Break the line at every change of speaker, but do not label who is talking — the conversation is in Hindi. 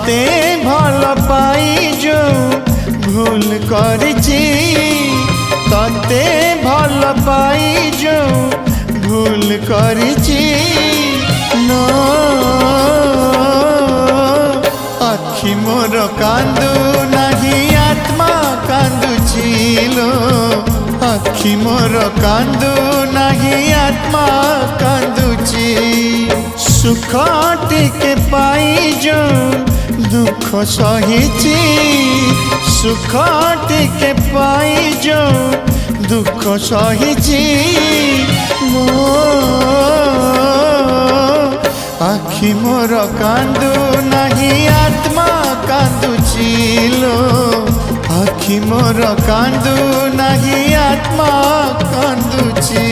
तते भल पाई जो भूल करची तते भल पाई जो भूल करची नो आखि मोर कांदू नहीं आत्मा कांदुची लो आखि मोर कांदू नहीं आत्मा कांदुची सुख टिके पाई जो दुख सहिची सुख टिके पाई जो दुख सहिची मो आखि मोर कांदू नहीं आत्मा कांदुची लो आखि मोर कांदू नहीं आत्मा कांदुची।